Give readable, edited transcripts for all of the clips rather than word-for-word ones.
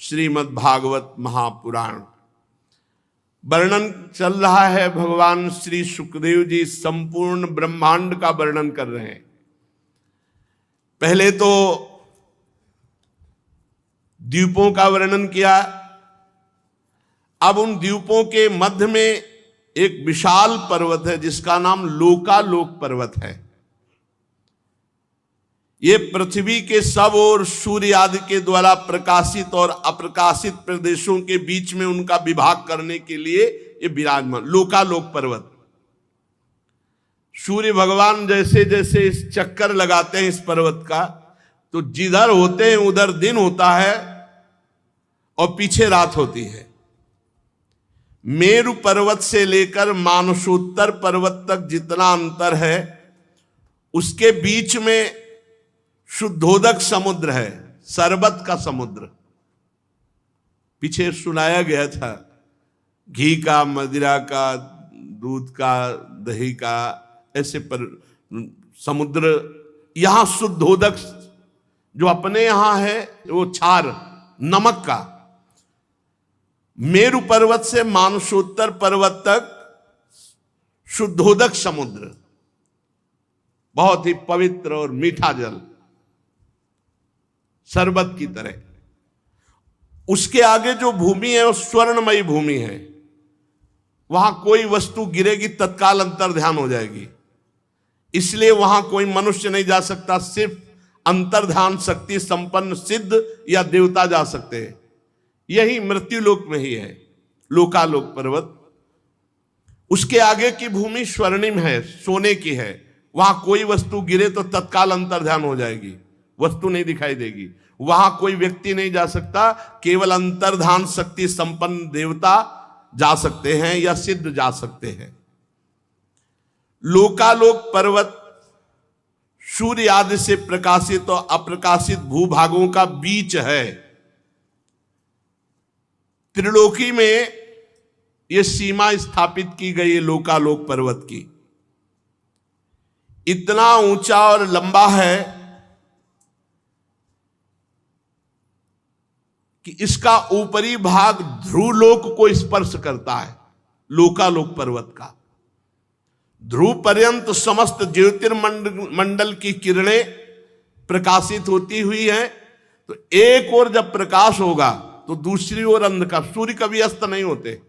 श्रीमद् भागवत महापुराण। वर्णन चल रहा है, भगवान श्री सुखदेव जी संपूर्ण ब्रह्मांड का वर्णन कर रहे हैं। पहले तो द्वीपों का वर्णन किया, अब उन द्वीपों के मध्य में एक विशाल पर्वत है जिसका नाम लोकालोक पर्वत है। ये पृथ्वी के सब ओर सूर्य आदि के द्वारा प्रकाशित और अप्रकाशित प्रदेशों के बीच में उनका विभाग करने के लिए ये विराजमान लोकालोक पर्वत। सूर्य भगवान जैसे जैसे इस चक्कर लगाते हैं इस पर्वत का, तो जिधर होते हैं उधर दिन होता है और पीछे रात होती है। मेरु पर्वत से लेकर मानसोत्तर पर्वत तक जितना अंतर है, उसके बीच में शुद्धोदक समुद्र है, शरबत का समुद्र। पीछे सुनाया गया था, घी का, मदिरा का, दूध का, दही का, ऐसे पर समुद्र। यहां शुद्धोदक जो अपने यहां है वो क्षार नमक का। मेरु पर्वत से मानसोत्तर पर्वत तक शुद्धोदक समुद्र, बहुत ही पवित्र और मीठा जल, शरबत की तरह। उसके आगे जो भूमि है वो स्वर्णमयी भूमि है। वहां कोई वस्तु गिरेगी तत्काल अंतर्ध्यान हो जाएगी, इसलिए वहां कोई मनुष्य नहीं जा सकता, सिर्फ अंतर्ध्यान शक्ति संपन्न सिद्ध या देवता जा सकते हैं। यही मृत्युलोक में ही है लोकालोक पर्वत। उसके आगे की भूमि स्वर्णिम है, सोने की है। वहां कोई वस्तु गिरे तो तत्काल अंतर्ध्यान हो जाएगी, वस्तु नहीं दिखाई देगी। वहां कोई व्यक्ति नहीं जा सकता, केवल अंतर्धान शक्ति संपन्न देवता जा सकते हैं या सिद्ध जा सकते हैं। लोकालोक पर्वत सूर्य आदि से प्रकाशित और अप्रकाशित भूभागों का बीच है। त्रिलोकी में यह सीमा स्थापित की गई है लोकालोक पर्वत की। इतना ऊंचा और लंबा है कि इसका ऊपरी भाग ध्रुवलोक को स्पर्श करता है। लोकालोक पर्वत का ध्रुव पर्यंत समस्त ज्योतिर्मंडल की किरणें प्रकाशित होती हुई हैं। तो एक ओर जब प्रकाश होगा तो दूसरी ओर अंधकार। सूर्य कभी अस्त नहीं होते,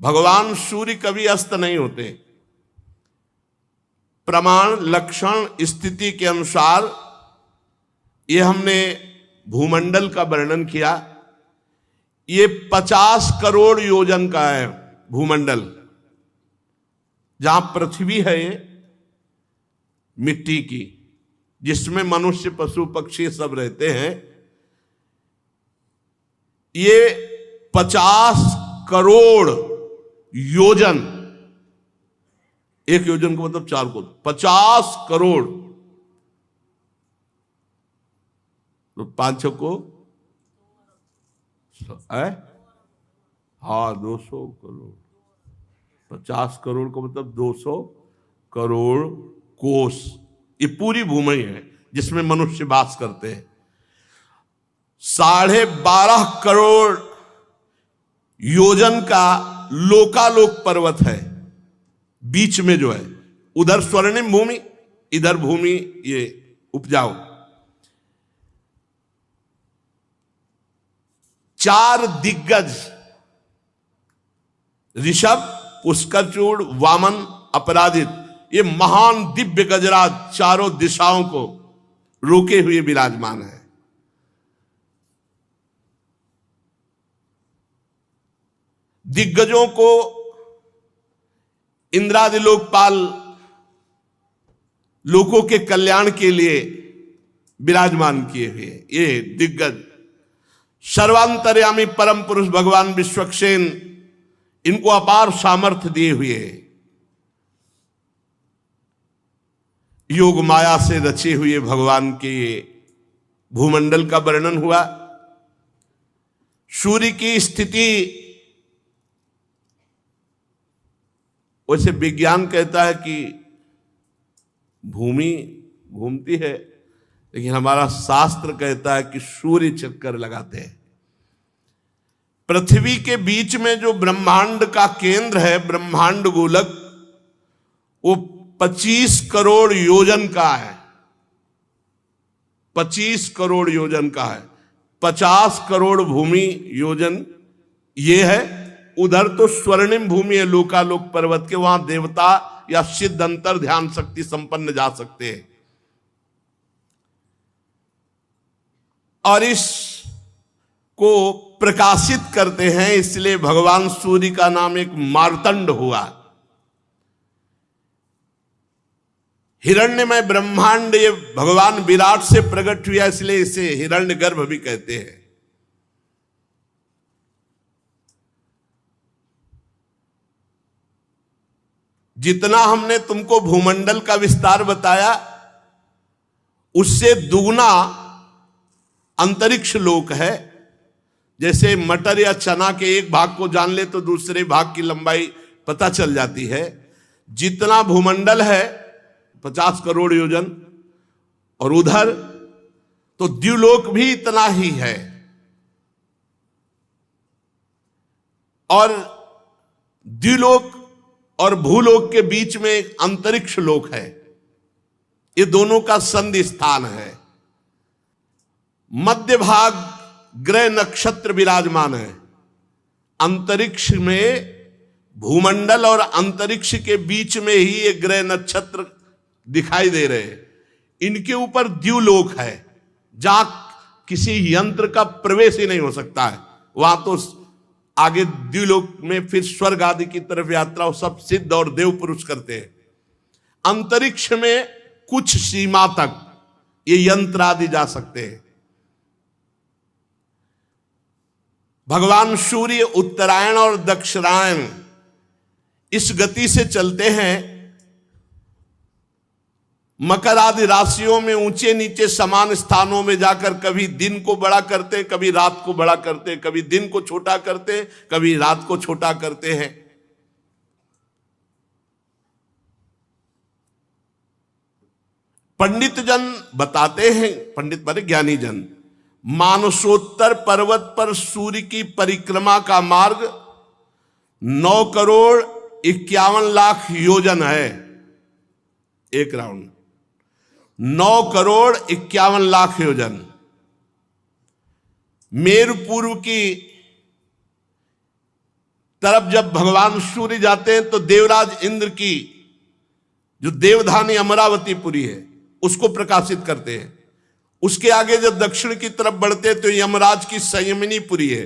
भगवान सूर्य कभी अस्त नहीं होते। प्रमाण, लक्षण, स्थिति के अनुसार ये हमने भूमंडल का वर्णन किया। ये 50 करोड़ योजन का है भूमंडल। जहां पृथ्वी है ये मिट्टी की, जिसमें मनुष्य, पशु, पक्षी सब रहते हैं, ये 50 करोड़ योजन। एक योजन का मतलब 4 करोड़, 50 करोड़ तो 5 को हाँ 200 करोड़। 50 करोड़ का मतलब 200 करोड़ कोस। ये पूरी भूमि है जिसमें मनुष्य वास करते हैं। 12.5 करोड़ योजन का लोकालोक पर्वत है बीच में जो है। उधर स्वर्णिम भूमि, इधर भूमि ये उपजाऊ। 4 दिग्गज ऋषभ, पुष्करचूड़, वामन, अपराजित, ये महान दिव्य गजराज चारों दिशाओं को रोके हुए विराजमान है। दिग्गजों को इंद्रादि लोकपाल लोगों के कल्याण के लिए विराजमान किए हुए ये दिग्गज। सर्वांतर्यामी परम पुरुष भगवान विश्वक्सेन इनको अपार सामर्थ्य दिए हुए हैं। योग माया से रचे हुए भगवान के भूमंडल का वर्णन हुआ। सूर्य की स्थिति, वैसे विज्ञान कहता है कि भूमि घूमती है, लेकिन हमारा शास्त्र कहता है कि सूर्य चक्कर लगाते हैं। पृथ्वी के बीच में जो ब्रह्मांड का केंद्र है, ब्रह्मांड गोलक, वो 25 करोड़ योजन का है। 25 करोड़ योजन का है। 50 करोड़ भूमि योजन ये है। उधर तो स्वर्णिम भूमि है लोकालोक पर्वत के, वहां देवता या सिद्ध अंतर ध्यान शक्ति संपन्न जा सकते हैं। और इस को प्रकाशित करते हैं, इसलिए भगवान सूर्य का नाम एक मार्तंड हुआ। हिरण्यमय ब्रह्मांड ये भगवान विराट से प्रकट हुआ, इसलिए इसे हिरण्यगर्भ भी कहते हैं। जितना हमने तुमको भूमंडल का विस्तार बताया, उससे दुगना अंतरिक्ष लोक है। जैसे मटर या चना के एक भाग को जान ले तो दूसरे भाग की लंबाई पता चल जाती है। जितना भूमंडल है 50 करोड़ योजन, और उधर तो द्युलोक भी इतना ही है। और द्युलोक और भूलोक के बीच में एक अंतरिक्ष लोक है। ये दोनों का संधि स्थान है। मध्य भाग ग्रह नक्षत्र विराजमान है। अंतरिक्ष में भूमंडल और अंतरिक्ष के बीच में ही ये ग्रह नक्षत्र दिखाई दे रहे हैं। इनके ऊपर द्युलोक है, जहां किसी यंत्र का प्रवेश ही नहीं हो सकता है। वहां तो आगे द्युलोक में फिर स्वर्ग आदि की तरफ यात्रा सब सिद्ध और देव पुरुष करते हैं। अंतरिक्ष में कुछ सीमा तक ये यंत्र आदि जा सकते हैं। भगवान सूर्य उत्तरायण और दक्षिणायन इस गति से चलते हैं। मकर आदि राशियों में ऊंचे नीचे समान स्थानों में जाकर कभी दिन को बड़ा करते हैं, कभी रात को बड़ा करते हैं, कभी दिन को छोटा करते हैं, कभी रात को छोटा करते हैं। पंडित जन बताते हैं, पंडित माने ज्ञानी जन, मानसोत्तर पर्वत पर सूर्य की परिक्रमा का मार्ग 9 करोड़ 51 लाख योजन है। एक राउंड 9 करोड़ 51 लाख योजन। मेरु पूर्व की तरफ जब भगवान सूर्य जाते हैं तो देवराज इंद्र की जो देवधानी अमरावतीपुरी है उसको प्रकाशित करते हैं। उसके आगे जब दक्षिण की तरफ बढ़ते हैं तो यमराज की संयमिनीपुरी है।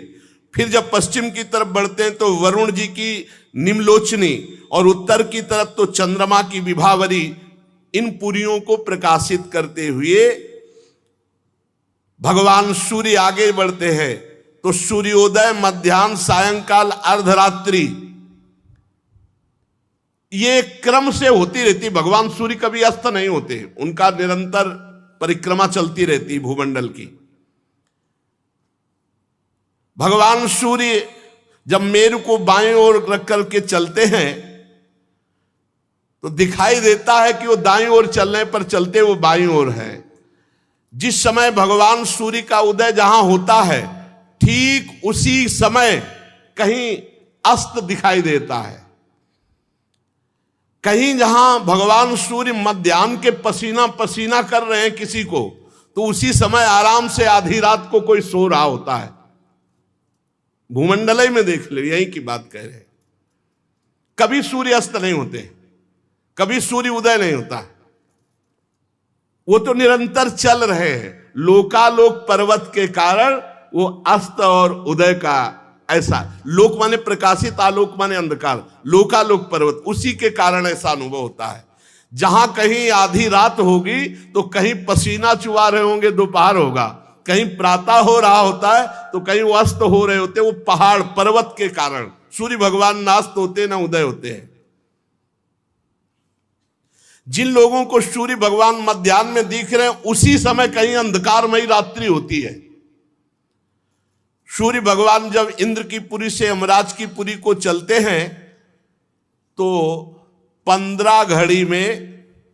फिर जब पश्चिम की तरफ बढ़ते हैं तो वरुण जी की निम्लोचनी, और उत्तर की तरफ तो चंद्रमा की विभावरी। इन पुरियों को प्रकाशित करते हुए भगवान सूर्य आगे बढ़ते हैं तो सूर्योदय, मध्याह्न, सायंकाल, अर्धरात्रि, ये क्रम से होती रहती। भगवान सूर्य कभी अस्त नहीं होते, उनका निरंतर परिक्रमा चलती रहती भूमंडल की। भगवान सूर्य जब मेरु को बाएं ओर रख करके चलते हैं तो दिखाई देता है कि वो दाईं ओर चलने पर चलते वो बाईं ओर है। जिस समय भगवान सूर्य का उदय जहां होता है ठीक उसी समय कहीं अस्त दिखाई देता है। कहीं जहां भगवान सूर्य मध्याह्न के पसीना पसीना कर रहे हैं किसी को, तो उसी समय आराम से आधी रात को कोई सो रहा होता है। भूमंडल में देख ले, यही की बात कह रहे हैं। कभी सूर्य अस्त नहीं होते, कभी सूर्य उदय नहीं होता, वो तो निरंतर चल रहे हैं। लोकालोक पर्वत के कारण वो अस्त और उदय का ऐसा, लोक माने प्रकाशित, आलोक माने अंधकार, लोकालोक पर्वत, उसी के कारण ऐसा अनुभव होता है। जहां कहीं आधी रात होगी तो कहीं पसीना चुआ रहे होंगे, दोपहर होगा, कहीं प्रातः हो रहा होता है तो कहीं वो अस्त हो रहे होते। वो पहाड़ पर्वत के कारण सूर्य भगवान ना अस्त होते ना उदय होते हैं। जिन लोगों को सूर्य भगवान मध्याह्न में दिख रहे हैं उसी समय कहीं अंधकारमयी रात्रि होती है। सूर्य भगवान जब इंद्र की पुरी से यमराज की पुरी को चलते हैं तो 15 घड़ी में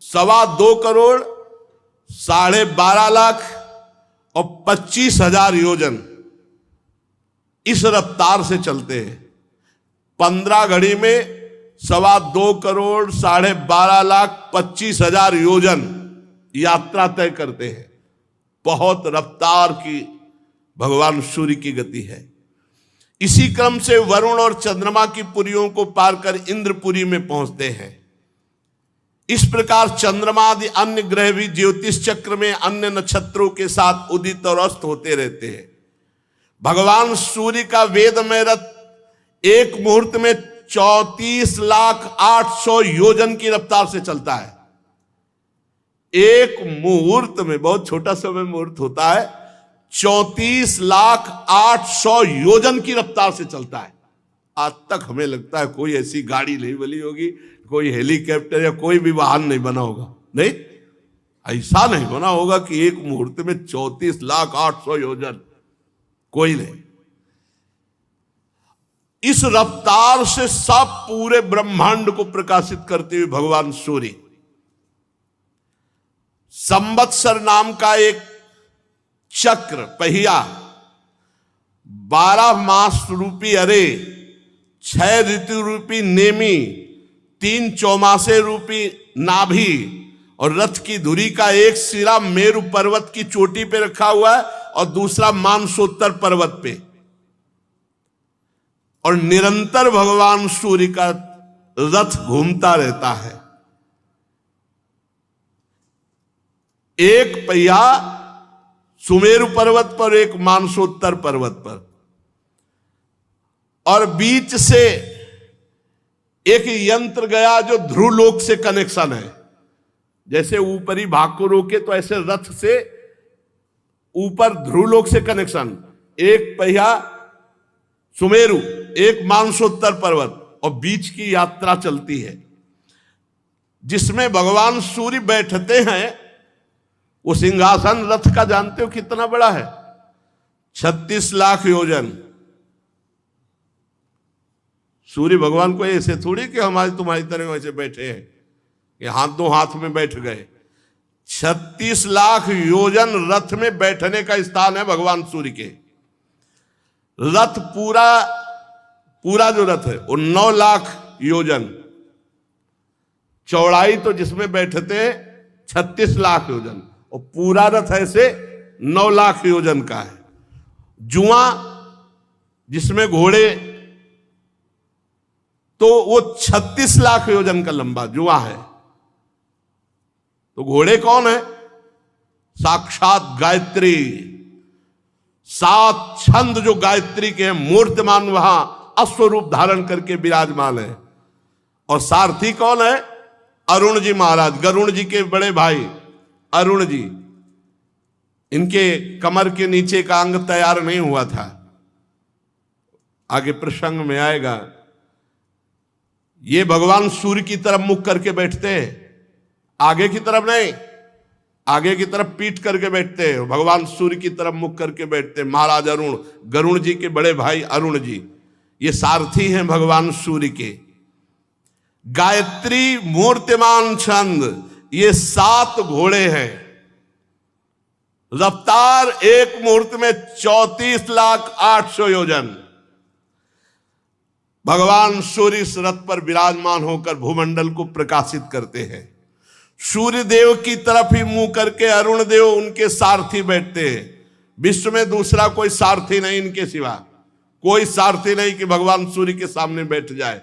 2.25 करोड़ 12.5 और 25,000 योजन इस रफ्तार से चलते हैं। 15 घड़ी में 2.25 करोड़ 12.5 लाख 25,000 योजन यात्रा तय करते हैं। बहुत रफ्तार की भगवान सूर्य की गति है। इसी क्रम से वरुण और चंद्रमा की पुरियों को पार कर इंद्रपुरी में पहुंचते हैं। इस प्रकार चंद्रमा आदि अन्य ग्रह भी ज्योतिष चक्र में अन्य नक्षत्रों के साथ उदित और अस्त होते रहते हैं। भगवान सूर्य का वेदमय रथ एक मुहूर्त में 34,800,000 योजन की रफ्तार से चलता है। एक मुहूर्त में, बहुत छोटा समय मुहूर्त होता है, 34,800,000 योजन की रफ्तार से चलता है। आज तक हमें लगता है कोई ऐसी गाड़ी नहीं बनी होगी, कोई हेलीकॉप्टर या कोई भी वाहन नहीं बना होगा। नहीं, ऐसा नहीं बना होगा कि एक मुहूर्त में 34,800,000 योजन, कोई नहीं। इस रफ्तार से सब पूरे ब्रह्मांड को प्रकाशित करते हुए भगवान सूर्य संवत्सर नाम का एक चक्र पहिया, 12 मास रूपी अरे, 6 ऋतु रूपी नेमी, 3 चौमासे रूपी नाभि और रथ की धुरी का एक सिरा मेरु पर्वत की चोटी पे रखा हुआ है और दूसरा मानसोत्तर पर्वत पे, और निरंतर भगवान सूर्य का रथ घूमता रहता है। एक पहिया सुमेरु पर्वत पर, एक मानसोत्तर पर्वत पर, और बीच से एक यंत्र गया जो ध्रुवलोक से कनेक्शन है। जैसे ऊपरी भाग को रोके तो ऐसे रथ से ऊपर ध्रुवलोक से कनेक्शन। एक पहिया सुमेरु, एक मानसोत्तर पर्वत, और बीच की यात्रा चलती है जिसमें भगवान सूर्य बैठते हैं। वो सिंहासन रथ का जानते हो कितना बड़ा है? 36 लाख योजन। सूर्य भगवान को ऐसे थोड़ी कि हमारी तुम्हारी तरह वैसे बैठे हैं कि हाथ दो हाथ में बैठ गए। 36 लाख योजन रथ में बैठने का स्थान है भगवान सूर्य के। रथ पूरा जो रथ है वो 9 लाख योजन चौड़ाई, तो जिसमें बैठते हैं 36 लाख योजन, और पूरा रथ ऐसे 9 लाख योजन का है। जुआ जिसमें घोड़े, तो वो 36 लाख योजन का लंबा जुआ है। तो घोड़े कौन है? साक्षात गायत्री। 7 छंद जो गायत्री के हैं, मूर्तिमान वहां अश्वरूप धारण करके विराजमान है। और सारथी कौन है? अरुण जी महाराज, गरुण जी के बड़े भाई अरुण जी। इनके कमर के नीचे का अंग तैयार नहीं हुआ था, आगे प्रसंग में आएगा। ये भगवान सूर्य की तरफ मुख करके बैठते हैं, आगे की तरफ नहीं, आगे की तरफ पीठ करके बैठते हैं। भगवान सूर्य की तरफ मुख करके बैठते हैं महाराज अरुण, गरुण जी के बड़े भाई अरुण जी। ये सारथी हैं भगवान सूर्य के। गायत्री मूर्तिमान छंद, ये 7 घोड़े हैं। रफ्तार एक मुहूर्त में 34,800,000 योजन। भगवान सूर्य इस रथ पर विराजमान होकर भूमंडल को प्रकाशित करते हैं। सूर्य देव की तरफ ही मुंह करके अरुण देव उनके सारथी बैठते हैं। विश्व में दूसरा कोई सारथी नहीं इनके सिवा, कोई सारथी नहीं कि भगवान सूर्य के सामने बैठ जाए।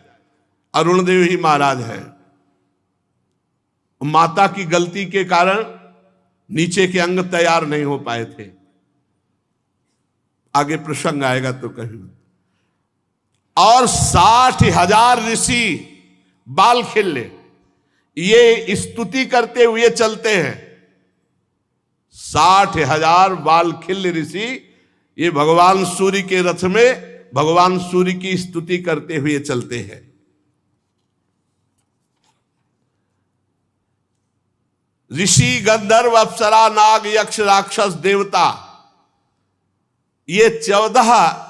अरुण देव ही महाराज है। माता की गलती के कारण नीचे के अंग तैयार नहीं हो पाए थे, आगे प्रसंग आएगा तो कहीं। और 60,000 ऋषि बाल खिल्ले ये स्तुति करते हुए चलते हैं। 60,000 बाल खिल्ले ऋषि ये भगवान सूर्य के रथ में भगवान सूर्य की स्तुति करते हुए चलते हैं। ऋषि, गंधर्व, अप्सरा, नाग, यक्ष, राक्षस, देवता, ये 14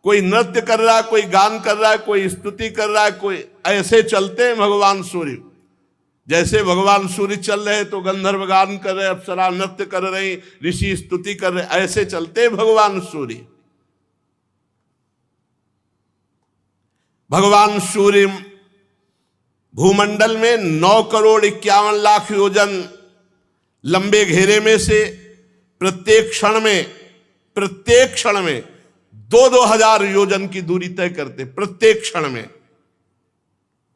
कोई नृत्य कर रहा है, कोई गान कर रहा है, कोई स्तुति कर रहा है, कोई ऐसे चलते हैं भगवान सूर्य। जैसे भगवान सूर्य चल रहे तो गंधर्व गान कर रहे, अप्सरा नृत्य कर रही, ऋषि स्तुति कर रहे, ऐसे चलते भगवान सूर्य। भगवान सूर्य भूमंडल में 9,51,00,000 योजन लंबे घेरे में से प्रत्येक क्षण में 2-2 हजार योजन की दूरी तय करते, प्रत्येक क्षण में।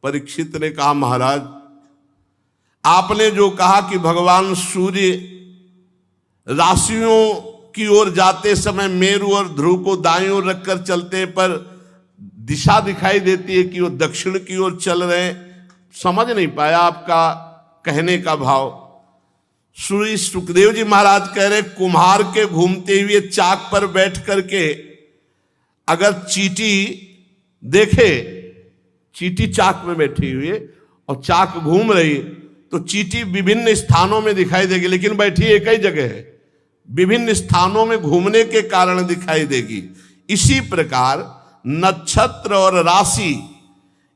परीक्षित ने कहा, महाराज आपने जो कहा कि भगवान सूर्य राशियों की ओर जाते समय मेरु और ध्रुव को दाईं ओर रखकर चलते हैं, पर दिशा दिखाई देती है कि वो दक्षिण की ओर चल रहे हैं। समझ नहीं पाया आपका कहने का भाव। श्री सुखदेव जी महाराज कह रहे, कुम्हार के घूमते हुए चाक पर बैठ करके अगर चींटी देखे, चींटी चाक में बैठी हुई है और चाक घूम रही, तो चींटी विभिन्न स्थानों में दिखाई देगी, लेकिन बैठी एक ही जगह है, विभिन्न स्थानों में घूमने के कारण दिखाई देगी। इसी प्रकार नक्षत्र और राशि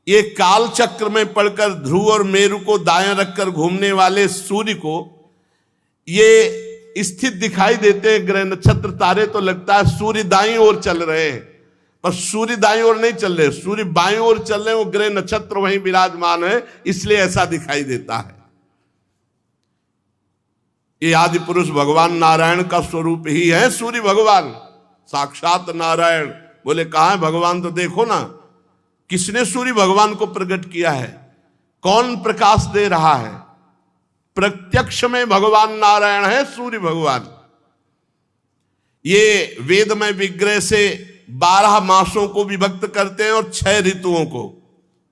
ये काल चक्र में पड़कर ध्रुव और मेरु को दाएं रखकर घूमने वाले सूर्य को ये स्थित दिखाई देते हैं। ग्रह नक्षत्र तारे तो लगता है सूर्य दाईं ओर चल रहे हैं, पर सूर्य दाईं ओर नहीं चल रहे, सूर्य बाईं ओर चल रहे हैं, वो ग्रह नक्षत्र वहीं विराजमान है, इसलिए ऐसा दिखाई देता है। ये आदि पुरुष भगवान नारायण का स्वरूप ही है सूर्य भगवान, साक्षात नारायण। बोले कहाँ है भगवान, तो देखो ना किसने सूर्य भगवान को प्रकट किया है, कौन प्रकाश दे रहा है। प्रत्यक्ष में भगवान नारायण है सूर्य भगवान। ये वेदमय विग्रह से 12 मासों को विभक्त करते हैं और 6 ऋतुओं को,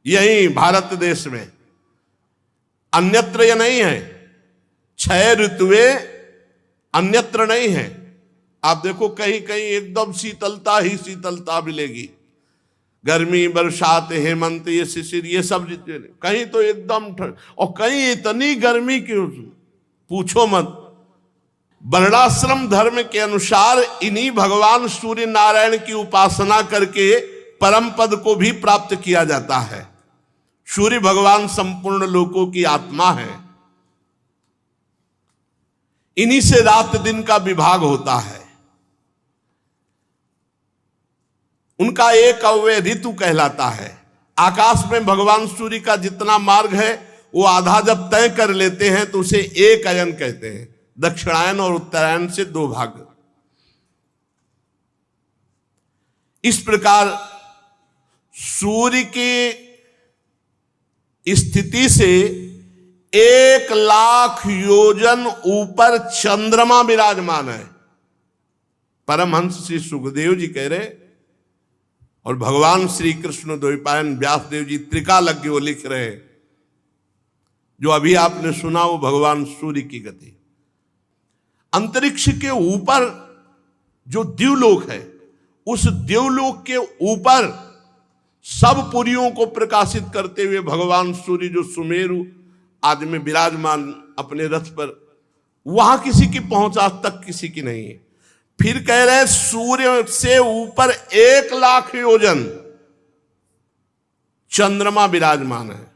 यही भारत देश में, अन्यत्र यह नहीं है। 6 ऋतुएं अन्यत्र नहीं है। आप देखो कहीं कहीं एकदम शीतलता ही शीतलता मिलेगी, गर्मी, बरसात, हेमंत, ये शिशिर, ये सब कहीं तो एकदम ठंड, और कहीं इतनी गर्मी की पूछो मत। वर्णाश्रम धर्म के अनुसार इन्हीं भगवान सूर्य नारायण की उपासना करके परम पद को भी प्राप्त किया जाता है। सूर्य भगवान संपूर्ण लोकों की आत्मा है, इन्हीं से रात दिन का विभाग होता है। उनका एक अव्यय ऋतु कहलाता है। आकाश में भगवान सूर्य का जितना मार्ग है वो आधा जब तय कर लेते हैं तो उसे एक अयन कहते हैं। दक्षिणायन और उत्तरायण से 2 भाग। इस प्रकार सूर्य की स्थिति से 1,00,000 योजन ऊपर चंद्रमा विराजमान है। परमहंस श्री सुखदेव जी कह रहे, और भगवान श्री कृष्ण द्वैपायन व्यासदेव जी त्रिकालज्ञ वो लिख रहे, जो अभी आपने सुना वो भगवान सूर्य की गति। अंतरिक्ष के ऊपर जो द्युलोक है, उस द्युलोक के ऊपर सब पुरियों को प्रकाशित करते हुए भगवान सूर्य जो सुमेरु आदि में विराजमान अपने रथ पर, वहां किसी की पहुंच आज तक किसी की नहीं है। फिर कह रहे सूर्य से ऊपर 1,00,000 योजन चंद्रमा विराजमान है।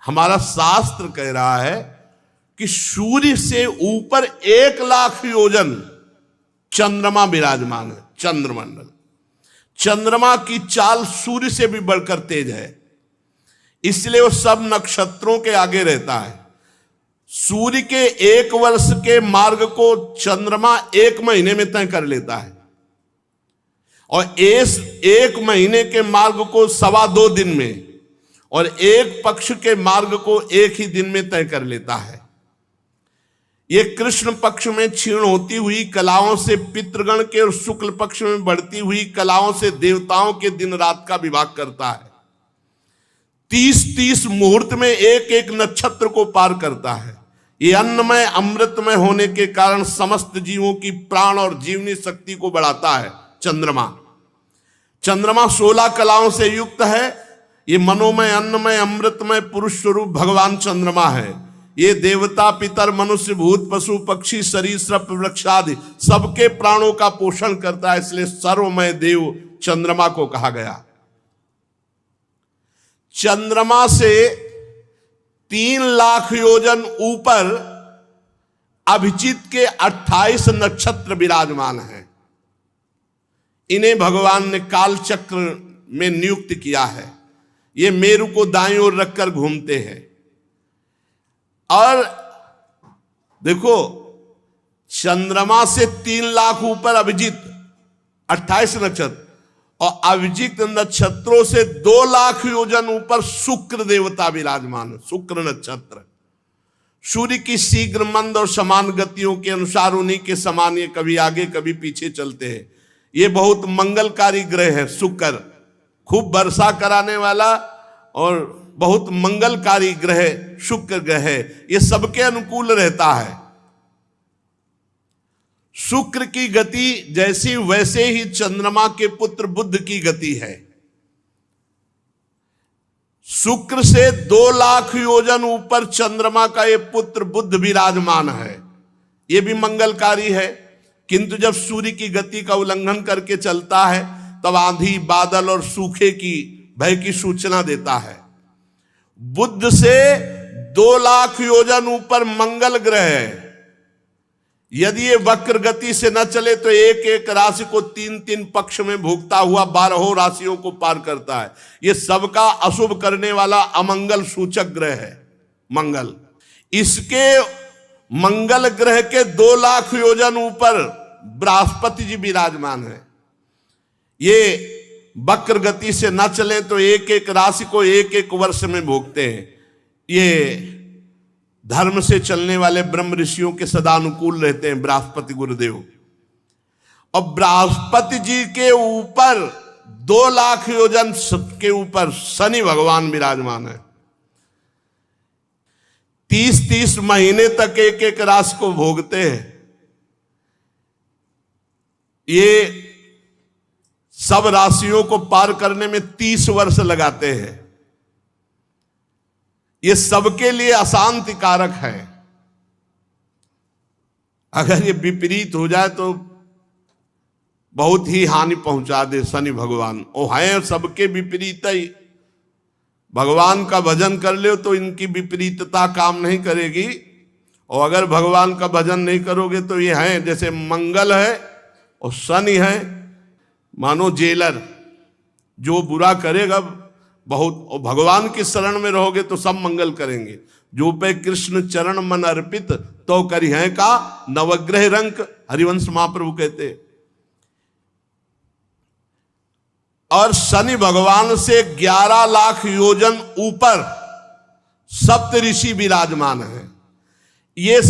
हमारा शास्त्र कह रहा है कि सूर्य से ऊपर 1,00,000 योजन चंद्रमा विराजमान है। चंद्रमंडल, चंद्रमा की चाल सूर्य से भी बढ़कर तेज है, इसलिए वो सब नक्षत्रों के आगे रहता है। सूर्य के 1 वर्ष के मार्ग को चंद्रमा 1 महीने में तय कर लेता है, और इस 1 महीने के मार्ग को 2.25 दिन में, और 1 पक्ष के मार्ग को 1 ही दिन में तय कर लेता है। ये कृष्ण पक्ष में क्षीण होती हुई कलाओं से पितृगण के, और शुक्ल पक्ष में बढ़ती हुई कलाओं से देवताओं के दिन रात का विभाग करता है। 30-30 मुहूर्त में एक नक्षत्र को पार करता है। ये अन्नमय अमृतमय होने के कारण समस्त जीवों की प्राण और जीवनी शक्ति को बढ़ाता है। चंद्रमा 16 कलाओं से युक्त है। ये मनोमय, अन्नमय, अमृतमय पुरुष स्वरूप भगवान चंद्रमा है। ये देवता, पितर, मनुष्य, भूत, पशु, पक्षी, सरीसृप, वृक्ष आदि सबके प्राणों का पोषण करता है, इसलिए सर्वमय देव चंद्रमा को कहा गया। चंद्रमा से 3,00,000 योजन ऊपर अभिजीत के 28 नक्षत्र विराजमान हैं। इन्हें भगवान ने काल चक्र में नियुक्त किया है। ये मेरु को दाईं ओर रखकर घूमते हैं। और देखो, चंद्रमा से 3,00,000 ऊपर अभिजीत 28 नक्षत्र, और अभिजीत नक्षत्रों से 2,00,000 योजन ऊपर शुक्र देवता विराजमान है। शुक्र नक्षत्र सूर्य की शीघ्र मंद और समान गतियों के अनुसार उन्हीं के समान ये कभी आगे कभी पीछे चलते हैं। ये बहुत मंगलकारी ग्रह है शुक्र, खूब वर्षा कराने वाला और बहुत मंगलकारी ग्रह शुक्र ग्रह है। ये सबके अनुकूल रहता है। शुक्र की गति जैसी वैसे ही चंद्रमा के पुत्र बुध की गति है। शुक्र से 2,00,000 योजन ऊपर चंद्रमा का ये पुत्र बुध विराजमान है। ये भी मंगलकारी है, किंतु जब सूर्य की गति का उल्लंघन करके चलता है तब आंधी, बादल और सूखे की भय की सूचना देता है। बुध से 2,00,000 योजन ऊपर मंगल ग्रह है। यदि ये वक्र गति से न चले तो एक एक राशि को 3-3 पक्ष में भोगता हुआ 12 राशियों को पार करता है। ये सबका अशुभ करने वाला अमंगल सूचक ग्रह है मंगल। इसके मंगल ग्रह के 2,00,000 योजन ऊपर बृहस्पति जी विराजमान है। ये वक्र गति से न चले तो एक एक राशि को एक एक वर्ष में भोगते हैं। ये धर्म से चलने वाले ब्रह्म ऋषियों के सदा अनुकूल रहते हैं बृहस्पति गुरुदेव। और बृहस्पति जी के ऊपर 2,00,000 योजन के ऊपर शनि भगवान विराजमान है। 30-30 महीने तक एक एक राशि को भोगते हैं। ये सब राशियों को पार करने में 30 वर्ष लगाते हैं। ये सबके लिए अशांति कारक है। अगर ये विपरीत हो जाए तो बहुत ही हानि पहुंचा दे शनि भगवान। वो है सबके विपरीत ही। भगवान का भजन कर ले तो इनकी विपरीतता काम नहीं करेगी, और अगर भगवान का भजन नहीं करोगे तो ये है जैसे मंगल है और शनि है, मानो जेलर, जो बुरा करेगा बहुत, और भगवान की शरण में रहोगे तो सब मंगल करेंगे। जो पे कृष्ण चरण मन अर्पित तो करी है का नवग्रह रंक, हरिवंश महाप्रभु कहते। और शनि भगवान से 11,00,000 योजन ऊपर सप्त ऋषि विराजमान है। ये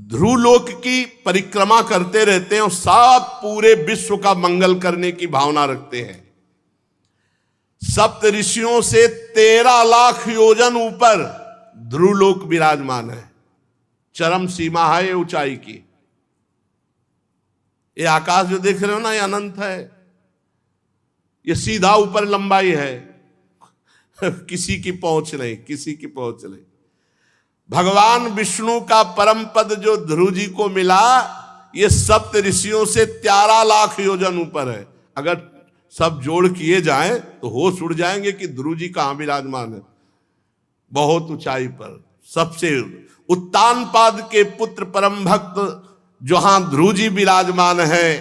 ध्रुवलोक की परिक्रमा करते रहते हैं और सब पूरे विश्व का मंगल करने की भावना रखते हैं। सप्त ऋषियों से 13,00,000 योजन ऊपर ध्रुवलोक विराजमान है। चरम सीमा है ये ऊंचाई की। ये आकाश जो देख रहे हो ना, ये अनंत है। ये सीधा ऊपर लंबाई है। किसी की पहुंच नहीं, किसी की पहुंच नहीं। भगवान विष्णु का परम पद जो ध्रुव जी को मिला, ये सप्त ऋषियों से 13,00,000 योजन ऊपर है। अगर सब जोड़ किए जाएं तो होश उड़ जाएंगे कि ध्रुव जी कहां विराजमान है। बहुत ऊंचाई पर सबसे उत्तानपाद के पुत्र परम भक्त जहां ध्रुव जी विराजमान है,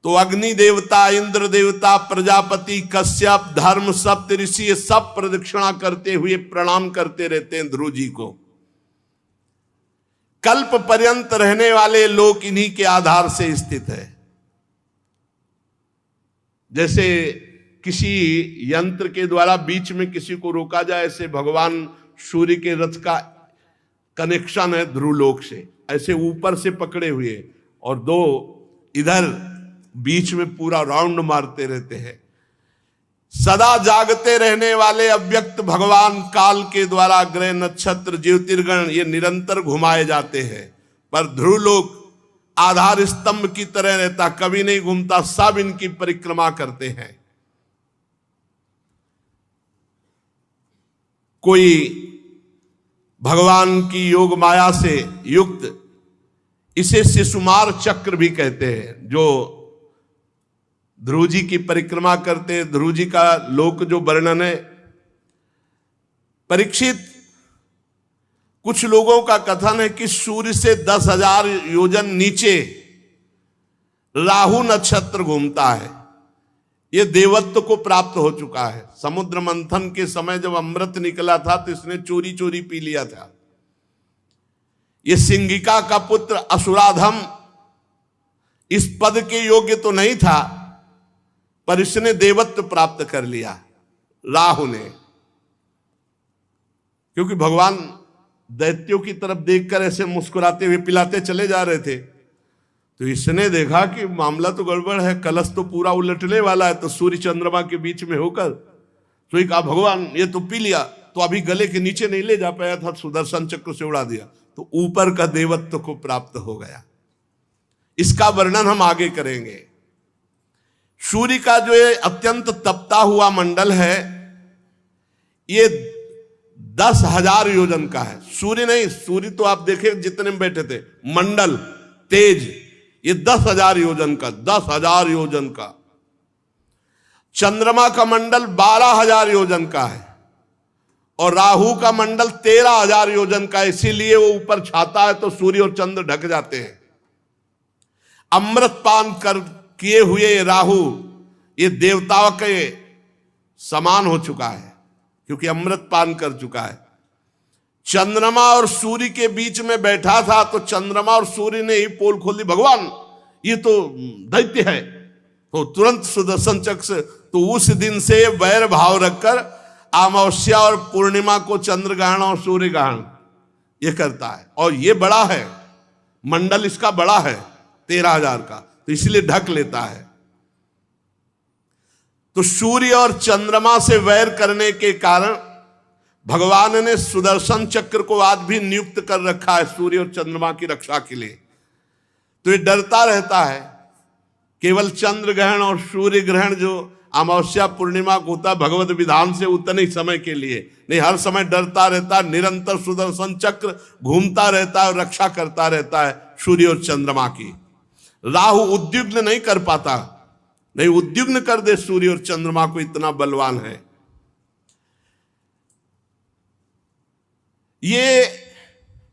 तो अग्नि देवता, इंद्र देवता, प्रजापति, कश्यप, धर्म, सप्त ऋषि सब प्रदक्षिणा करते हुए प्रणाम करते रहते हैं ध्रुव जी को। कल्प पर्यंत रहने वाले लोग इन्हीं के आधार से स्थित है। जैसे किसी यंत्र के द्वारा बीच में किसी को रोका जाए, ऐसे भगवान सूर्य के रथ का कनेक्शन है ध्रुवलोक से, ऐसे ऊपर से पकड़े हुए, और 2 इधर बीच में पूरा राउंड मारते रहते हैं। सदा जागते रहने वाले अव्यक्त भगवान काल के द्वारा ग्रह, नक्षत्र, ज्योतिर्गण ये निरंतर घुमाए जाते हैं, पर ध्रुवलोक आधार स्तंभ की तरह रहता, कभी नहीं घूमता। सब इनकी परिक्रमा करते हैं। कोई भगवान की योग माया से युक्त, इसे शिशुमार चक्र भी कहते हैं, जो ध्रुव जी की परिक्रमा करते हैं। ध्रुव जी का लोक जो वर्णन है, परीक्षित कुछ लोगों का कथन है कि सूर्य से 10,000 योजन नीचे राहु नक्षत्र घूमता है। यह देवत्व को प्राप्त हो चुका है। समुद्र मंथन के समय जब अमृत निकला था तो इसने चोरी चोरी पी लिया था। यह सिंगिका का पुत्र असुराधम इस पद के योग्य तो नहीं था, पर इसने देवत्व प्राप्त कर लिया राहु ने, क्योंकि भगवान दैत्यों की तरफ देखकर ऐसे मुस्कुराते हुए पिलाते चले जा रहे थे। तो इसने देखा कि मामला तो गड़बड़ है, कलश तो पूरा उलटने वाला है। तो सूर्य चंद्रमा के बीच में होकर तो कहा भगवान ये तो पी लिया, तो अभी गले के नीचे नहीं ले जा पाया था, सुदर्शन चक्र से उड़ा दिया, तो ऊपर का देवत्व को प्राप्त हो गया। इसका वर्णन हम आगे करेंगे। सूर्य का जो ये अत्यंत तपता हुआ मंडल है, ये 10,000 योजन का है। सूर्य नहीं, सूर्य तो आप देखे जितने में बैठे थे, मंडल तेज ये 10,000 योजन का, 10,000 योजन का। चंद्रमा का मंडल 12,000 योजन का है और राहु का मंडल 13,000 योजन का। इसीलिए वो ऊपर छाता है तो सूर्य और चंद्र ढक जाते हैं। अमृत पान कर किए हुए राहु ये देवताओं के समान हो चुका है, क्योंकि अमृत पान कर चुका है। चंद्रमा और सूर्य के बीच में बैठा था तो चंद्रमा और सूर्य ने ही पोल खोल दी, भगवान ये तो दैत्य है। तो तुरंत सुदर्शन चक्र से, तो उस दिन से वैर भाव रखकर अमावस्या और पूर्णिमा को चंद्र ग्रहण और सूर्य ग्रहण ये करता है। और ये बड़ा है, मंडल इसका बड़ा है 13,000 का, तो इसलिए ढक लेता है। तो सूर्य और चंद्रमा से वैर करने के कारण भगवान ने सुदर्शन चक्र को आज भी नियुक्त कर रखा है सूर्य और चंद्रमा की रक्षा के लिए। तो ये डरता रहता है। केवल चंद्र ग्रहण और सूर्य ग्रहण जो अमावस्या पूर्णिमा को होता है भगवत विधान से उतने ही समय के लिए, नहीं हर समय डरता रहता है। निरंतर सुदर्शन चक्र घूमता रहता है और रक्षा करता रहता है सूर्य और चंद्रमा की। राहु उद्विग्न नहीं कर पाता, नहीं उद्विग्न कर दे सूर्य और चंद्रमा को, इतना बलवान है। ये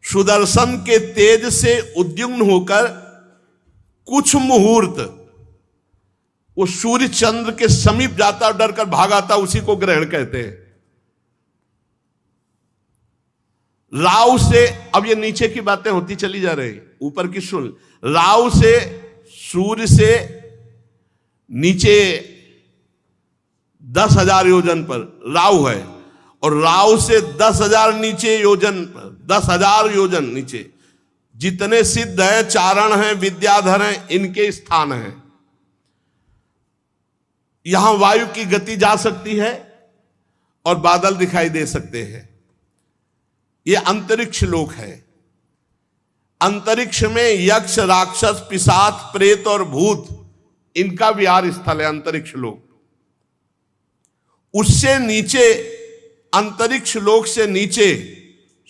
सुदर्शन के तेज से उद्विग्न होकर कुछ मुहूर्त वो सूर्य चंद्र के समीप जाता और डर कर भागाता, उसी को ग्रहण कहते हैं। राहु से, अब ये नीचे की बातें होती चली जा रही, ऊपर की सुन। राहु से, सूर्य से नीचे 10,000 योजन पर राहु है और राहु से 10,000 नीचे योजन, 10,000 योजन नीचे जितने सिद्ध हैं, चारण हैं, विद्याधर हैं, इनके स्थान हैं। यहां वायु की गति जा सकती है और बादल दिखाई दे सकते हैं। यह अंतरिक्ष लोक है। अंतरिक्ष में यक्ष, राक्षस, पिशाच, प्रेत और भूत इनका विहार स्थल है अंतरिक्ष लोक। उससे नीचे, अंतरिक्ष लोक से नीचे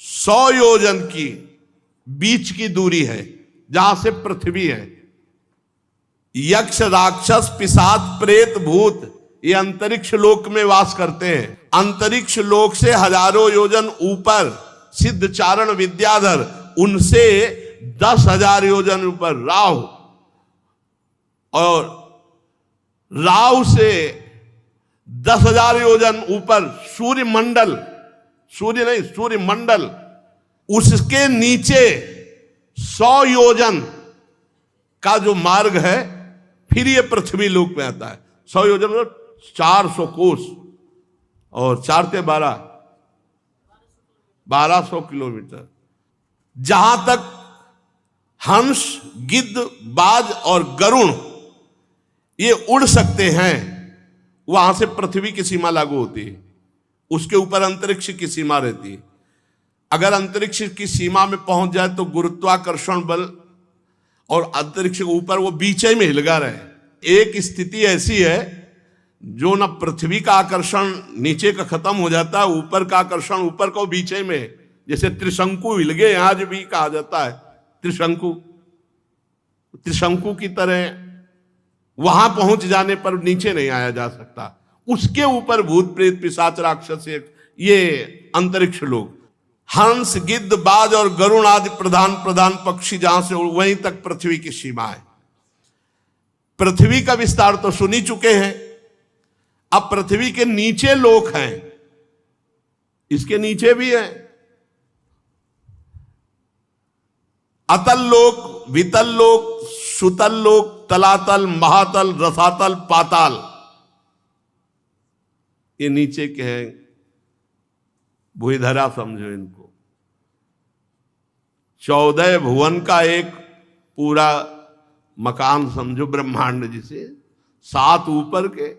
100 योजन की बीच की दूरी है जहां से पृथ्वी है। यक्ष, राक्षस, पिशाच, प्रेत, भूत ये अंतरिक्ष लोक में वास करते हैं। अंतरिक्ष लोक से हजारों योजन ऊपर सिद्ध, चारण, विद्याधर, उनसे 10,000 योजन ऊपर राहु, और राहु से 10,000 योजन ऊपर सूर्य मंडल, सूर्य नहीं सूर्य मंडल, उसके नीचे 100 योजन का जो मार्ग है, फिर ये पृथ्वी लोक में आता है। 100 योजन मतलब 400 कोस, और 4 से 1200 किलोमीटर। जहां तक हंस, गिद्ध, बाज और गरुण ये उड़ सकते हैं, वहां से पृथ्वी की सीमा लागू होती है। उसके ऊपर अंतरिक्ष की सीमा रहती है। अगर अंतरिक्ष की सीमा में पहुंच जाए तो गुरुत्वाकर्षण बल और अंतरिक्ष के ऊपर वो बीच में हिलगा रहे। एक स्थिति ऐसी है जो ना पृथ्वी का आकर्षण नीचे का खत्म हो जाता है, ऊपर का आकर्षण ऊपर को बीच में, जैसे त्रिशंकु हिल गए, आज भी कहा जाता है त्रिशंकु, त्रिशंकु की तरह वहां पहुंच जाने पर नीचे नहीं आया जा सकता। उसके ऊपर भूत, प्रेत, पिशाच, राक्षस, ये अंतरिक्ष लोक। हंस, गिद्ध, बाज और गरुण आदि प्रधान प्रधान पक्षी जहां से वहीं तक पृथ्वी की सीमा है। पृथ्वी का विस्तार तो सुन ही चुके हैं। अब पृथ्वी के नीचे लोक हैं, इसके नीचे भी है अतल लोक, वितल लोक, सुतल लोक, तलातल, महातल, रसातल, पाताल। ये नीचे के हैं, भूधरा समझो इनको। 14 भुवन का एक पूरा मकान समझो ब्रह्मांड, जिसे 7 ऊपर के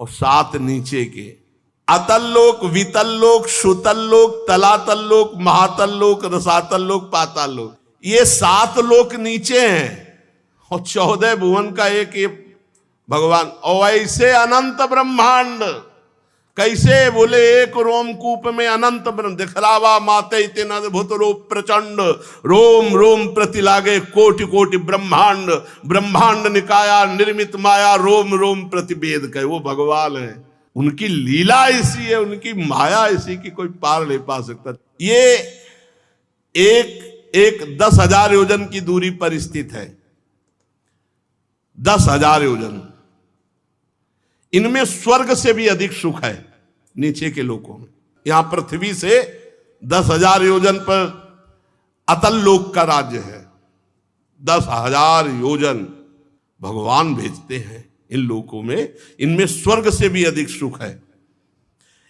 और 7 नीचे के। अतल लोक, वितल लोक, सुतल लोक, तलातल लोक, महातल लोक, रसातल लोक, पाताल लोक, ये 7 लोक नीचे हैं और 14 भुवन का एक ये भगवान। और ऐसे अनंत ब्रह्मांड कैसे? बोले एक रोमकूप में अनंत ब्रह्म दिखलावा माते इतन अद्भुत रूप प्रचंड, रोम रोम प्रति लागे कोटि कोटि ब्रह्मांड, ब्रह्मांड निकाया निर्मित माया, रोम रोम प्रति भेद कहे। वो भगवान है, उनकी लीला ऐसी है, उनकी माया ऐसी कि कोई पार नहीं पा सकता। ये एक 10,000 योजन की दूरी पर स्थित है, 10,000 योजन। इनमें स्वर्ग से भी अधिक सुख है नीचे के लोकों में। यहां पृथ्वी से 10,000 योजन पर अतल लोक का राज्य है। 10,000 योजन भगवान भेजते हैं इन लोकों में। इनमें स्वर्ग से भी अधिक सुख है।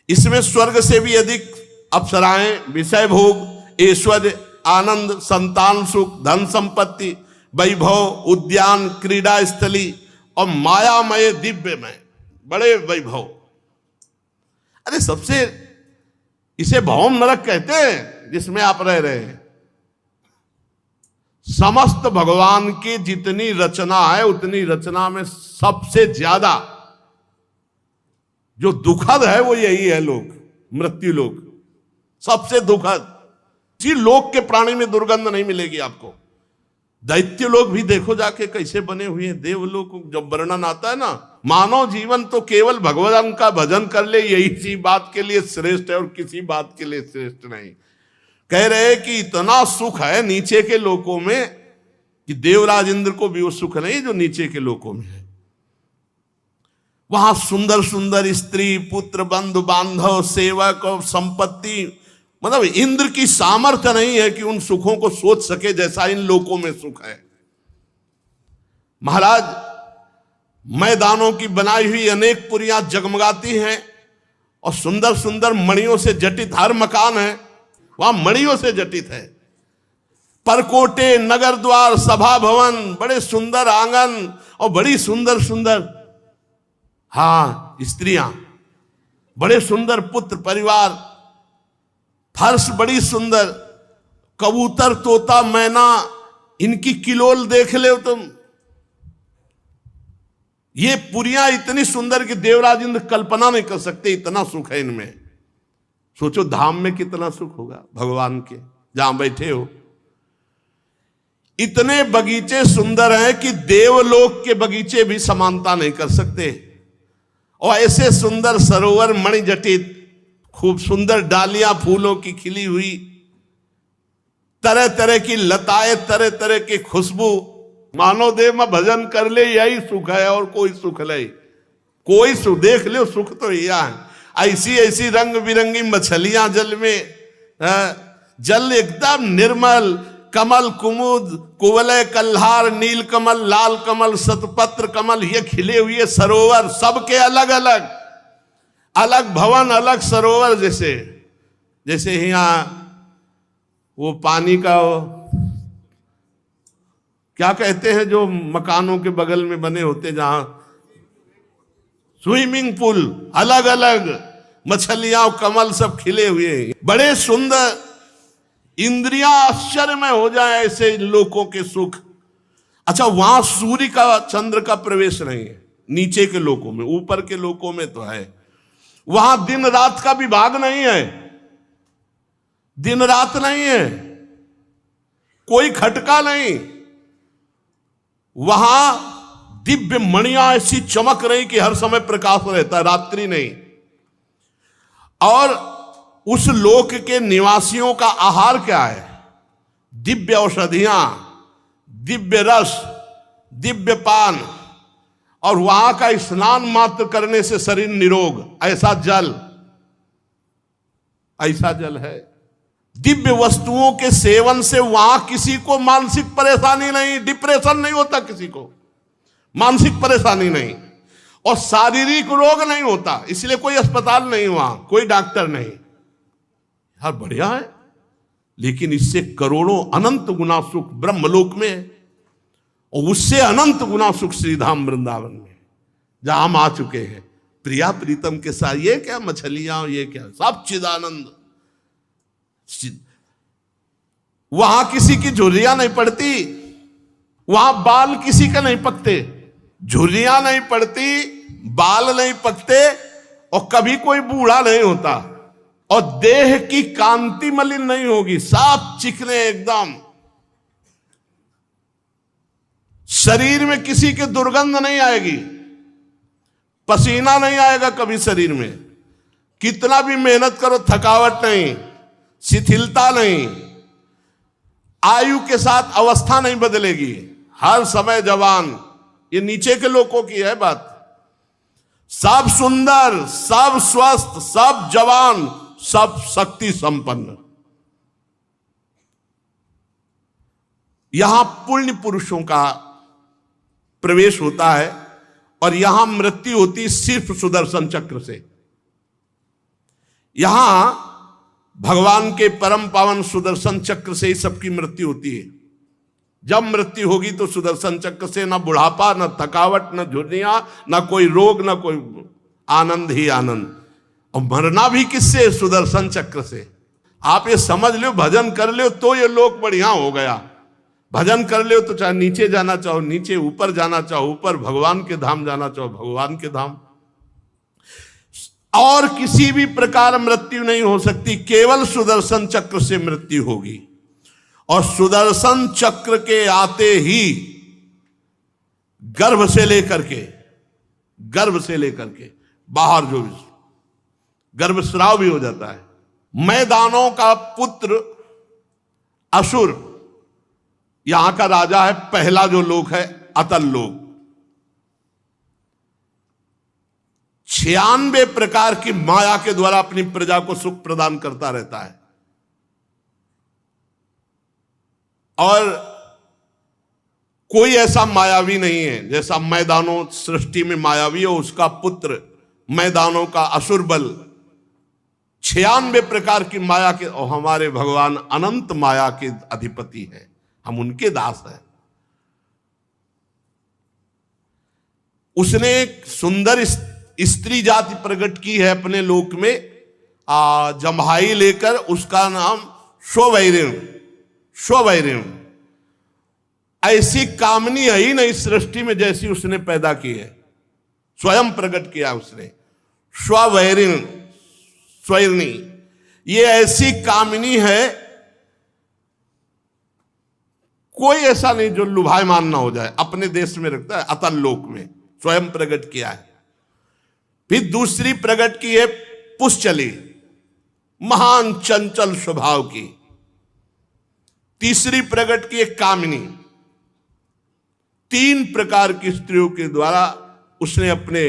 इसमें स्वर्ग से भी अधिक अप्सराएं, विषय भोग, ऐश्वर्य, आनंद, संतान सुख, धन संपत्ति, वैभव, उद्यान, क्रीड़ा स्थली और मायामय दिव्यमय बड़े वैभव। अरे सबसे इसे भौम नरक कहते हैं जिसमें आप रह रहे हैं। समस्त भगवान की जितनी रचना है उतनी रचना में सबसे ज्यादा जो दुखद है वो यही है लोक, मृत्यु लोक। सबसे दुखद। इसी लोक के प्राणी में दुर्गंध नहीं मिलेगी आपको। दैत्य लोग भी देखो जाके कैसे बने हुए हैं। देवलोक जब वर्णन आता है ना, मानव जीवन तो केवल भगवान का भजन कर ले यही सी बात के लिए श्रेष्ठ है और किसी बात के लिए श्रेष्ठ नहीं। कह रहे हैं कि इतना सुख है नीचे के लोकों में कि देवराज इंद्र को भी वो सुख नहीं जो नीचे के लोकों में है। वहां सुंदर सुंदर स्त्री, पुत्र, बंधु बांधव, सेवक और संपत्ति, मतलब इंद्र की सामर्थ्य नहीं है कि उन सुखों को सोच सके जैसा इन लोकों में सुख है। महाराज, मैदानों की बनाई हुई अनेक पुरियां जगमगाती हैं और सुंदर सुंदर मणियों से जटित हर मकान है वहां मणियों से जटित है। परकोटे, नगर द्वार, सभा भवन, बड़े सुंदर आंगन और बड़ी सुंदर सुंदर स्त्रियां, बड़े सुंदर पुत्र परिवार, फर्श बड़ी सुंदर, कबूतर, तोता, मैना, इनकी किलोल देख ले तुम। ये पुरियां इतनी सुंदर कि देवराज इंद्र कल्पना नहीं कर सकते, इतना सुख है इनमें। सोचो धाम में कितना सुख होगा भगवान के, जहां बैठे हो। इतने बगीचे सुंदर हैं कि देवलोक के बगीचे भी समानता नहीं कर सकते। और ऐसे सुंदर सरोवर मणि जटित, खूब सुंदर डालियां फूलों की खिली हुई, तरह तरह की लताएं, तरह तरह की खुशबू। मानो देव में भजन कर ले यही सुख है और कोई सुख नहीं। कोई सुख देख ले सुख तो यह है। ऐसी ऐसी रंग बिरंगी मछलियां जल में, जल एकदम निर्मल, कमल, कुमुद, कुवलय, कल्हार, नील कमल, लाल कमल, शतपत्र कमल, ये खिले हुए सरोवर, सबके अलग अलग अलग भवन, अलग सरोवर। जैसे यहाँ वो पानी का क्या कहते हैं जो मकानों के बगल में बने होते, जहां स्विमिंग पूल, अलग अलग मछलियां, कमल सब खिले हुए, बड़े सुंदर। इंद्रियां आश्चर्य में हो जाए ऐसे लोकों के सुख। अच्छा, वहां सूर्य का, चंद्र का प्रवेश नहीं है नीचे के लोकों में। ऊपर के लोकों में तो है। वहां दिन रात का विभाग नहीं है, दिन रात नहीं है, कोई खटका नहीं। वहां दिव्य मणियां ऐसी चमक रही कि हर समय प्रकाश रहता है, रात्रि नहीं। और उस लोक के निवासियों का आहार क्या है? दिव्य औषधियां, दिव्य रस, दिव्य पान, और वहां का स्नान मात्र करने से शरीर निरोग। ऐसा जल है। दिव्य वस्तुओं के सेवन से वहां किसी को मानसिक परेशानी नहीं, डिप्रेशन नहीं होता, किसी को मानसिक परेशानी नहीं, और शारीरिक रोग नहीं होता। इसलिए कोई अस्पताल नहीं, वहां कोई डॉक्टर नहीं। यार बढ़िया है। लेकिन इससे करोड़ों अनंत गुना सुख ब्रह्मलोक में है, और उससे अनंत गुना सुख श्रीधाम वृंदावन में, जहां हम आ चुके हैं प्रिया प्रीतम के साथ। ये क्या मछलियां, ये क्या, सब चिदानंद। वहां किसी की झुर्रियां नहीं पड़ती, वहां बाल किसी का नहीं पकते, झुर्रियां नहीं पड़ती, बाल नहीं पकते, और कभी कोई बूढ़ा नहीं होता, और देह की कांति मलिन नहीं होगी, साफ चिकने एकदम। शरीर में किसी के दुर्गंध नहीं आएगी, पसीना नहीं आएगा कभी शरीर में। कितना भी मेहनत करो थकावट नहीं, शिथिलता नहीं, आयु के साथ अवस्था नहीं बदलेगी, हर समय जवान। ये नीचे के लोगों की है बात। सब सुंदर, सब स्वस्थ, सब जवान, सब शक्ति संपन्न। यहां पुण्य पुरुषों का प्रवेश होता है, और यहां मृत्यु होती सिर्फ सुदर्शन चक्र से। यहां भगवान के परम पावन सुदर्शन चक्र से ही सबकी मृत्यु होती है। जब मृत्यु होगी तो सुदर्शन चक्र से, ना बुढ़ापा, ना थकावट, ना झुर्रियां, ना कोई रोग, ना कोई, आनंद ही आनंद। और मरना भी किससे? सुदर्शन चक्र से। आप ये समझ लो, भजन कर लो तो ये लोक बढ़िया हो गया। भजन कर लो तो चाहे नीचे जाना चाहो नीचे, ऊपर जाना चाहो ऊपर, भगवान के धाम जाना चाहो भगवान के धाम। और किसी भी प्रकार मृत्यु नहीं हो सकती, केवल सुदर्शन चक्र से मृत्यु होगी। और सुदर्शन चक्र के आते ही गर्भ से लेकर के बाहर जो गर्भस्राव भी हो जाता है। मैदानों का पुत्र असुर, यहां का राजा है। पहला जो लोक है अतल लोक। 96 प्रकार की माया के द्वारा अपनी प्रजा को सुख प्रदान करता रहता है। और कोई ऐसा मायावी नहीं है जैसा मैदानों सृष्टि में मायावी हो। उसका पुत्र मैदानों का असुर बल, 96 प्रकार की माया के, और हमारे भगवान अनंत माया के अधिपति हैं, हम उनके दास हैं। उसने एक सुंदर स्त्री जाति प्रकट की है अपने लोक में, जम्हाई लेकर, उसका नाम स्ववैरिण। ऐसी कामनी है ही नहीं सृष्टि में जैसी उसने पैदा की है, स्वयं प्रकट किया उसने। स्वैरिणी, ये ऐसी कामिनी है, कोई ऐसा नहीं जो लुभायमान ना हो जाए। अपने देश में रखता है, अतल लोक में स्वयं प्रकट किया है। फिर दूसरी प्रकट की है पुष्चली, महान चंचल स्वभाव की। तीसरी प्रकट की है कामिनी। 3 प्रकार की स्त्रियों के द्वारा उसने अपने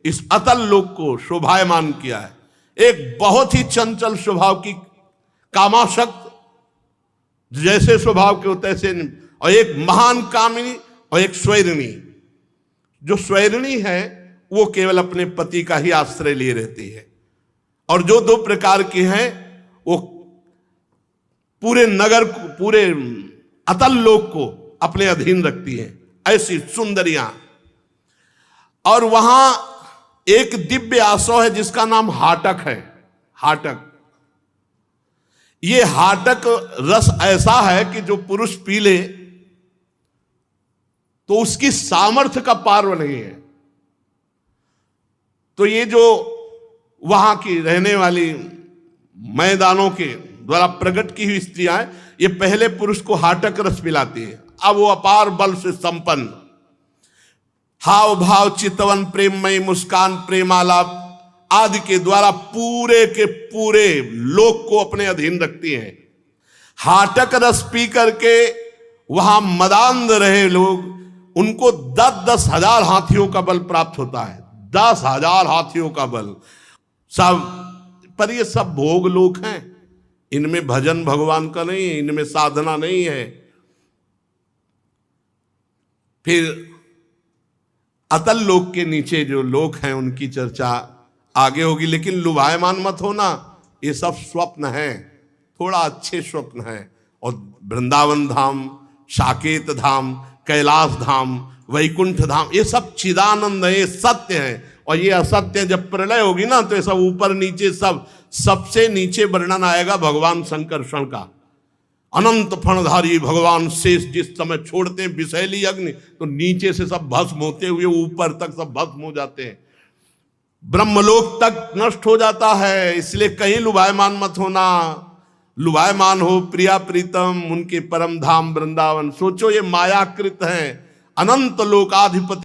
इस अतल लोक को शोभायमान किया है। एक बहुत ही चंचल स्वभाव की कामासक्त, जैसे स्वभाव के होते ऐसे, और एक महान कामिनी और एक स्वैरिणी। जो स्वैरिणी है वो केवल अपने पति का ही आश्रय लिए रहती है, और जो 2 प्रकार की हैं वो पूरे नगर को, पूरे अतल लोक को अपने अधीन रखती हैं, ऐसी सुंदरियां। और वहां एक दिव्य आसव है जिसका नाम हाटक है। हाटक, ये हाटक रस ऐसा है कि जो पुरुष पी ले तो उसकी सामर्थ्य का पार नहीं है। तो ये जो वहां की रहने वाली मैदानों के द्वारा प्रकट की हुई स्त्रियां हैं, ये पहले पुरुष को हाटक रस पिलाती है। अब वो अपार बल से संपन्न, हाव भाव चितवन प्रेममयी मुस्कान प्रेमालाप आदि के द्वारा पूरे के पूरे लोक को अपने अधीन रखती हैं। हाटक रस पी करके वहां मदांध रहे लोग, उनको 10-10 हजार हाथियों का बल प्राप्त होता है। 10,000 हाथियों का बल सब, पर ये सब भोग लोक हैं, इनमें भजन भगवान का नहीं है, इनमें साधना नहीं है। फिर अतल लोक के नीचे जो लोक हैं उनकी चर्चा आगे होगी, लेकिन लुभायमान मत होना, ये सब स्वप्न है, थोड़ा अच्छे स्वप्न है। और वृंदावन धाम, साकेत धाम, कैलाश धाम, वैकुंठ धाम, ये सब चिदानंद है, ये सत्य है। और ये असत्य जब प्रलय होगी ना तो ये सब ऊपर नीचे सब, सबसे नीचे वर्णन आएगा भगवान संकर्षण का। अनंत फणधारी भगवान शेष जिस समय छोड़ते हैं विषैली अग्नि, तो नीचे से सब भस्म होते हुए ऊपर तक सब भस्म हो जाते हैं, ब्रह्मलोक तक नष्ट हो जाता है। इसलिए कहीं लुभायमान मत होना। लुभायमान हो प्रिया प्रीतम उनके परम धाम वृंदावन। सोचो ये मायाकृत है, अनंत लोकाधिपति